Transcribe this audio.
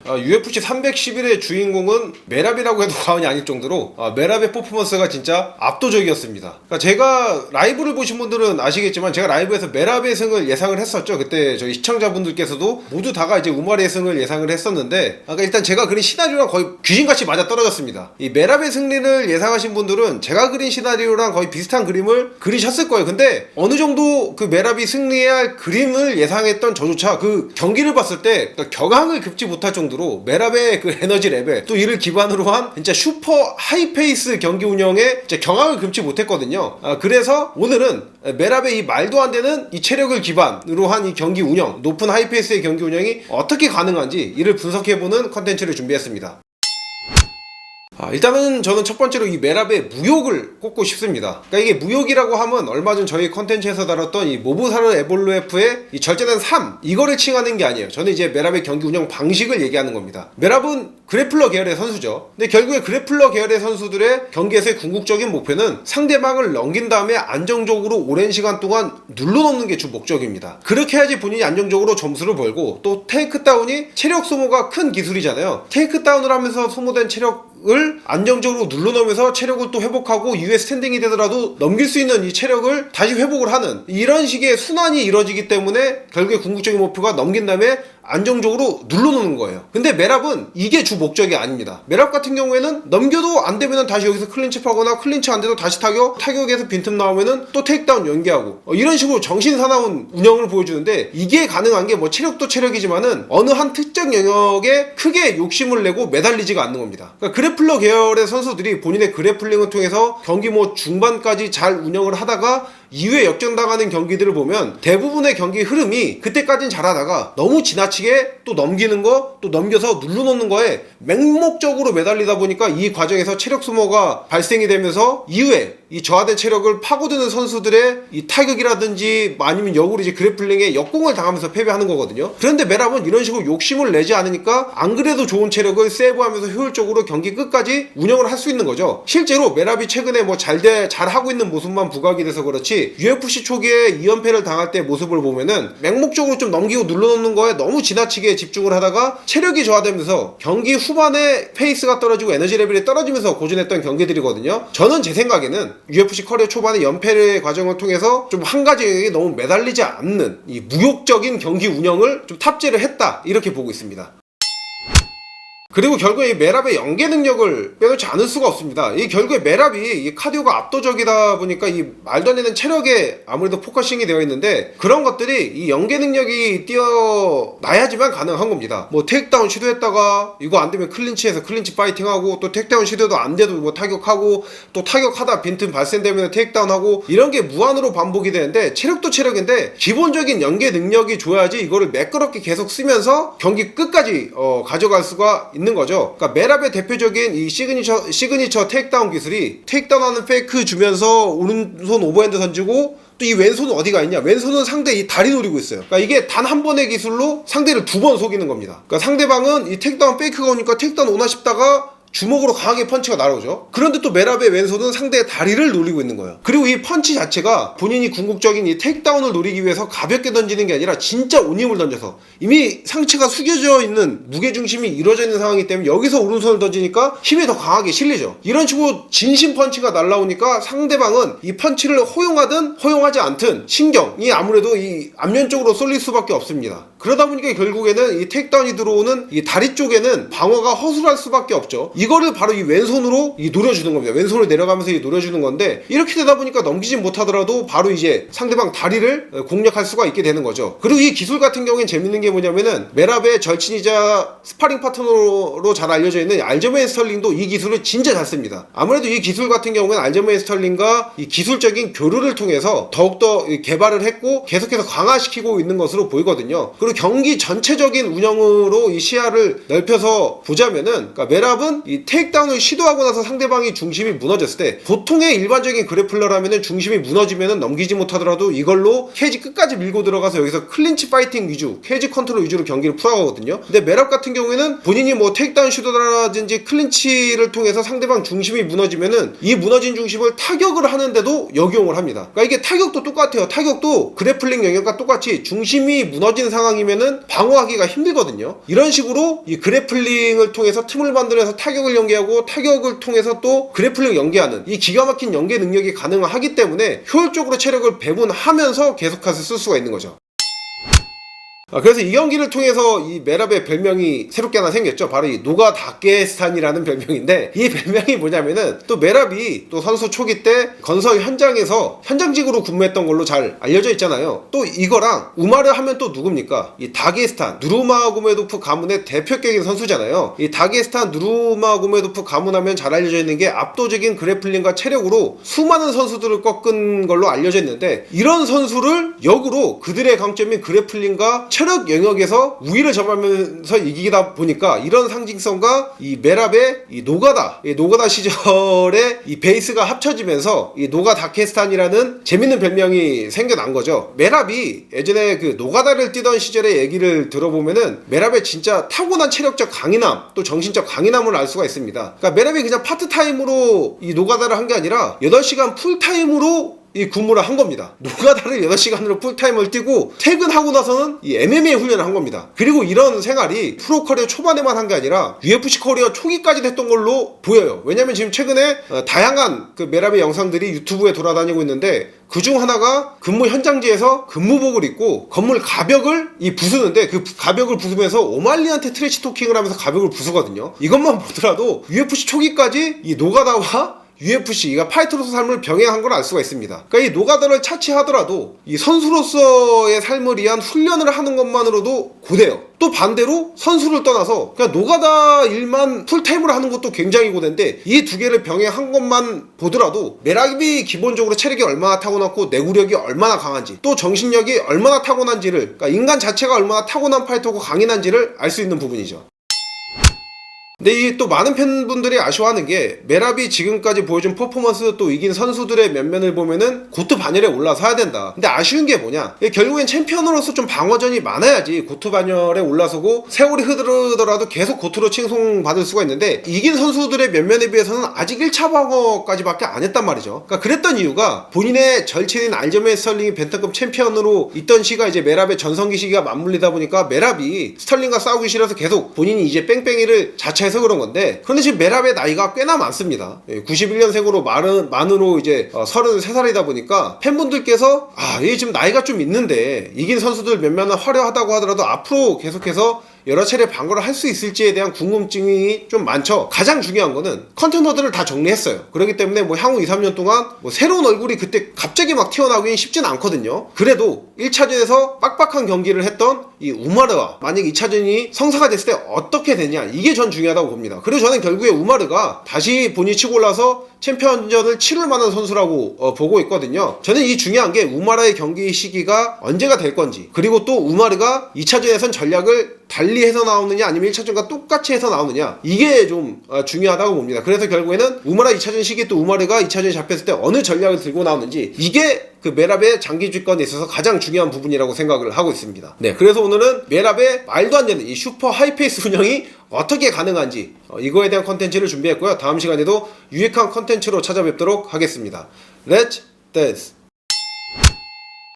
UFC 311의 주인공은 메랍이라고 해도 과언이 아닐 정도로 메랍의 퍼포먼스가 진짜 압도적이었습니다. 그러니까 제가 라이브를 보신 분들은 아시겠지만 제가 라이브에서 메랍의 승을 예상을 했었죠. 그때 저희 시청자분들께서도 모두 다가 이제 우마리의 승을 예상을 했었는데, 그러니까 일단 제가 그린 시나리오랑 거의 귀신같이 맞아 떨어졌습니다. 이 메랍의 승리를 예상하신 분들은 제가 그린 시나리오랑 거의 비슷한 그림을 그리셨을 거예요. 근데 어느 정도 그 메랍이 승리해야 할 그림을 예상했던 저조차 그 경기를 봤을 때 격앙을 급지 못할 정도로 메랍의 그 에너지 레벨, 또 이를 기반으로 한 진짜 슈퍼 하이페이스 경기 운영에 진짜 경악을 금치 못했거든요. 그래서 오늘은 메랍의 이 말도 안 되는 이 체력을 기반으로 한 이 경기 운영, 높은 하이페이스의 경기 운영이 어떻게 가능한지 이를 분석해보는 컨텐츠를 준비했습니다. 일단은 저는 첫 번째로 이 메랍의 무욕을 꼽고 싶습니다. 그러니까 이게 무욕이라고 하면 얼마 전 저희 컨텐츠에서 다뤘던 이 모부사르 에볼루에프의 이 절제된 3 이거를 칭하는 게 아니에요. 저는 이제 메랍의 경기 운영 방식을 얘기하는 겁니다. 메랍은 그래플러 계열의 선수죠. 근데 결국에 그래플러 계열의 선수들의 경기에서의 궁극적인 목표는 상대방을 넘긴 다음에 안정적으로 오랜 시간 동안 눌러놓는 게 주 목적입니다. 그렇게 해야지 본인이 안정적으로 점수를 벌고, 또 테이크다운이 체력 소모가 큰 기술이잖아요. 테이크다운을 하면서 소모된 체력을 안정적으로 눌러놓으면서 체력을 또 회복하고 이후에 스탠딩이 되더라도 넘길 수 있는 이 체력을 다시 회복을 하는 이런 식의 순환이 이루어지기 때문에 결국에 궁극적인 목표가 넘긴 다음에 안정적으로 눌러놓는 거예요. 근데 메랍은 이게 주 목적이 아닙니다. 메랍 같은 경우에는 넘겨도 안 되면은 다시 여기서 클린치 파거나 클린치 안 돼도 다시 타격에서 빈틈 나오면은 또 테이크다운 연계하고 이런 식으로 정신사나운 운영을 보여주는데, 이게 가능한 게 뭐 체력도 체력이지만은 어느 한 특정 영역에 크게 욕심을 내고 매달리지가 않는 겁니다. 그러니까 그래플러 계열의 선수들이 본인의 그래플링을 통해서 경기 뭐 중반까지 잘 운영을 하다가 이후에 역전당하는 경기들을 보면 대부분의 경기 흐름이 그때까진 잘하다가 너무 지나치게 또 넘기는 거, 또 넘겨서 눌러놓는 거에 맹목적으로 매달리다 보니까 이 과정에서 체력 소모가 발생이 되면서 이후에 이 저하된 체력을 파고드는 선수들의 이 타격이라든지 아니면 역으로 이제 그래플링에 역공을 당하면서 패배하는 거거든요. 그런데 메랍은 이런 식으로 욕심을 내지 않으니까 안 그래도 좋은 체력을 세이브하면서 효율적으로 경기 끝까지 운영을 할 수 있는 거죠. 실제로 메랍이 최근에 뭐 잘하고 있는 모습만 부각이 돼서 그렇지, UFC 초기에 2연패를 당할 때 모습을 보면은 맹목적으로 좀 넘기고 눌러놓는 거에 너무 지나치게 집중을 하다가 체력이 저하되면서 경기 후반에 페이스가 떨어지고 에너지 레벨이 떨어지면서 고전했던 경기들이거든요. 저는 제 생각에는 UFC 커리어 초반에 연패의 과정을 통해서 좀 한 가지에 너무 매달리지 않는 이 무욕적인 경기 운영을 좀 탑재를 했다, 이렇게 보고 있습니다. 그리고 결국에 이 메랍의 연계 능력을 빼놓지 않을 수가 없습니다. 이 결국에 메랍이 이 카디오가 압도적이다 보니까 이 말도 안 되는 체력에 아무래도 포커싱이 되어 있는데, 그런 것들이 이 연계 능력이 뛰어나야지만 가능한 겁니다. 뭐 테이크다운 시도했다가 이거 안 되면 클린치해서 클린치 파이팅하고, 또 테이크다운 시도도 안 돼도 뭐 타격하고, 또 타격하다 빈틈 발생되면 테이크다운하고, 이런 게 무한으로 반복이 되는데, 체력도 체력인데 기본적인 연계 능력이 좋아야지 이거를 매끄럽게 계속 쓰면서 경기 끝까지 가져갈 수가 있는 거죠. 그러니까 메랍의 대표적인 이 시그니처 테이크다운 기술이, 테이크다운하는 페이크 주면서 오른손 오버핸드 던지고, 또 이 왼손은 어디가 있냐? 왼손은 상대 이 다리 노리고 있어요. 그러니까 이게 단 한 번의 기술로 상대를 2번 속이는 겁니다. 그러니까 상대방은 이 테이크다운 페이크가 오니까 테이크다운 오나 싶다가 주먹으로 강하게 펀치가 날아오죠. 그런데 또 메랍의 왼손은 상대의 다리를 노리고 있는 거예요. 그리고 이 펀치 자체가 본인이 궁극적인 이 테이크다운을 노리기 위해서 가볍게 던지는 게 아니라 진짜 온 힘을 던져서, 이미 상체가 숙여져 있는 무게중심이 이루어져 있는 상황이기 때문에 여기서 오른손을 던지니까 힘이 더 강하게 실리죠. 이런 식으로 진심 펀치가 날아오니까 상대방은 이 펀치를 허용하든 허용하지 않든 신경이 아무래도 이 앞면 쪽으로 쏠릴 수밖에 없습니다. 그러다 보니까 결국에는 이 테이크다운이 들어오는 이 다리 쪽에는 방어가 허술할 수밖에 없죠. 이거를 바로 이 왼손으로 이 노려주는 겁니다. 왼손을 내려가면서 이 노려주는 건데, 이렇게 되다 보니까 넘기지 못하더라도 바로 이제 상대방 다리를 공략할 수가 있게 되는 거죠. 그리고 이 기술 같은 경우엔 재밌는 게 뭐냐면은, 메랍의 절친이자 스파링 파트너로 잘 알려져 있는 알저메인 스털링도 이 기술을 진짜 잘 씁니다. 아무래도 이 기술 같은 경우는 알저메인 스털링과 이 기술적인 교류를 통해서 더욱더 개발을 했고 계속해서 강화시키고 있는 것으로 보이거든요. 그리고 경기 전체적인 운영으로 이 시야를 넓혀서 보자면은, 그러니까 메랍은 이 테이크다운을 시도하고 나서 상대방이 중심이 무너졌을 때 보통의 일반적인 그래플러라면은 중심이 무너지면은 넘기지 못하더라도 이걸로 케이지 끝까지 밀고 들어가서 여기서 클린치 파이팅 위주, 케이지 컨트롤 위주로 경기를 풀어가거든요. 근데 메랍 같은 경우에는 본인이 뭐 테이크다운 시도라든지 클린치를 통해서 상대방 중심이 무너지면은 이 무너진 중심을 타격을 하는데도 역용을 합니다. 그러니까 이게 타격도 똑같아요. 타격도 그래플링 영역과 똑같이 중심이 무너진 상황이면은 방어하기가 힘들거든요. 이런 식으로 이 그래플링을 통해서 틈을 만들어서 타격을 연계하고 타격을 통해서 또 그래플링을 연계하는 이 기가 막힌 연계 능력이 가능하기 때문에 효율적으로 체력을 배분하면서 계속해서 쓸 수가 있는 거죠. 그래서 이 경기를 통해서 이 메랍의 별명이 새롭게 하나 생겼죠. 바로 이 노가 다게스탄이라는 별명인데, 이 별명이 뭐냐면은 또 메랍이 또 선수 초기 때 건설 현장에서 현장직으로 근무했던 걸로 잘 알려져 있잖아요. 또 이거랑 우마르 하면 또 누굽니까? 이 다게스탄 누르마고메도프 가문의 대표격인 선수잖아요. 이 다게스탄 누르마고메도프 가문하면 잘 알려져 있는 게 압도적인 그래플링과 체력으로 수많은 선수들을 꺾은 걸로 알려져 있는데, 이런 선수를 역으로 그들의 강점인 그래플링과 체력 영역에서 우위를 점하면서 이기다 보니까 이런 상징성과 이 메랍의 이 노가다 시절의 이 베이스가 합쳐지면서 이 노가 다케스탄이라는 재밌는 별명이 생겨난 거죠. 메랍이 예전에 그 노가다를 뛰던 시절의 얘기를 들어보면은 메랍의 진짜 타고난 체력적 강인함 또 정신적 강인함을 알 수가 있습니다. 그러니까 메랍이 그냥 파트타임으로 이 노가다를 한 게 아니라 8시간 풀타임으로 이 근무를 한 겁니다. 노가다를 8시간으로 풀타임을 뛰고 퇴근하고 나서는 이 MMA 훈련을 한 겁니다. 그리고 이런 생활이 프로 커리어 초반에만 한 게 아니라 UFC 커리어 초기까지도 했던 걸로 보여요. 왜냐면 지금 최근에 다양한 그 메랍의 영상들이 유튜브에 돌아다니고 있는데, 그중 하나가 근무 현장지에서 근무복을 입고 건물 가벽을 부수는데, 그 가벽을 부수면서 오말리한테 트래시 토킹을 하면서 가벽을 부수거든요. 이것만 보더라도 UFC 초기까지 이 노가다와 UFC가 파이터로서 삶을 병행한 걸 알 수가 있습니다. 그러니까 이 노가다를 차치하더라도 이 선수로서의 삶을 위한 훈련을 하는 것만으로도 고돼요. 또 반대로 선수를 떠나서 그냥 노가다 일만 풀타임으로 하는 것도 굉장히 고된데, 이 두 개를 병행한 것만 보더라도 메랍이 기본적으로 체력이 얼마나 타고났고 내구력이 얼마나 강한지, 또 정신력이 얼마나 타고난지를, 그러니까 인간 자체가 얼마나 타고난 파이터고 강인한지를 알 수 있는 부분이죠. 근데 이 또 많은 팬분들이 아쉬워하는 게, 메랍이 지금까지 보여준 퍼포먼스 또 이긴 선수들의 면면을 보면은 고트 반열에 올라서야 된다. 근데 아쉬운 게 뭐냐, 결국엔 챔피언으로서 좀 방어전이 많아야지 고트 반열에 올라서고 세월이 흐르더라도 계속 고트로 칭송받을 수가 있는데, 이긴 선수들의 면면에 비해서는 아직 1차 방어까지밖에 안 했단 말이죠. 그러니까 그랬던 이유가, 본인의 절친인 알저메인 스털링이 벤턴급 챔피언으로 있던 시기가 이제 메랍의 전성기 시기가 맞물리다 보니까 메랍이 스털링과 싸우기 싫어서 계속 본인이 이제 뺑뺑이를 자처해서 그런 건데, 그런데 지금 메랍의 나이가 꽤나 많습니다. 91년생으로 만으로 이제 33살이다 보니까 팬분들께서 얘 지금 나이가 좀 있는데 이긴 선수들 몇몇은 화려하다고 하더라도 앞으로 계속해서 여러 차례 방어를 할 수 있을지에 대한 궁금증이 좀 많죠. 가장 중요한 거는 컨테너들을 다 정리했어요. 그렇기 때문에 뭐 향후 2-3년 동안 뭐 새로운 얼굴이 그때 갑자기 막 튀어나오긴 쉽진 않거든요. 그래도 1차전에서 빡빡한 경기를 했던 이 우마르와 만약 2차전이 성사가 됐을 때 어떻게 되냐, 이게 전 중요하다고 봅니다. 그리고 저는 결국에 우마르가 다시 본인이 치고 올라서 챔피언전을 치를 만한 선수라고 보고 있거든요. 저는 이 중요한 게 우마르의 경기 시기가 언제가 될 건지, 그리고 또 우마르가 2차전에선 전략을 달리해서 나오느냐 아니면 1차전과 똑같이 해서 나오느냐, 이게 좀 중요하다고 봅니다. 그래서 결국에는 우마르 2차전 시기에 또 우마르가 2차전에 잡혔을 때 어느 전략을 들고 나오는지, 이게 그 메랍의 장기 주권에 있어서 가장 중요한 부분이라고 생각을 하고 있습니다. 네, 그래서 오늘은 메랍의 말도 안 되는 이 슈퍼 하이페이스 운영이 어떻게 가능한지 이거에 대한 컨텐츠를 준비했고요. 다음 시간에도 유익한 컨텐츠로 찾아뵙도록 하겠습니다. Let's dance!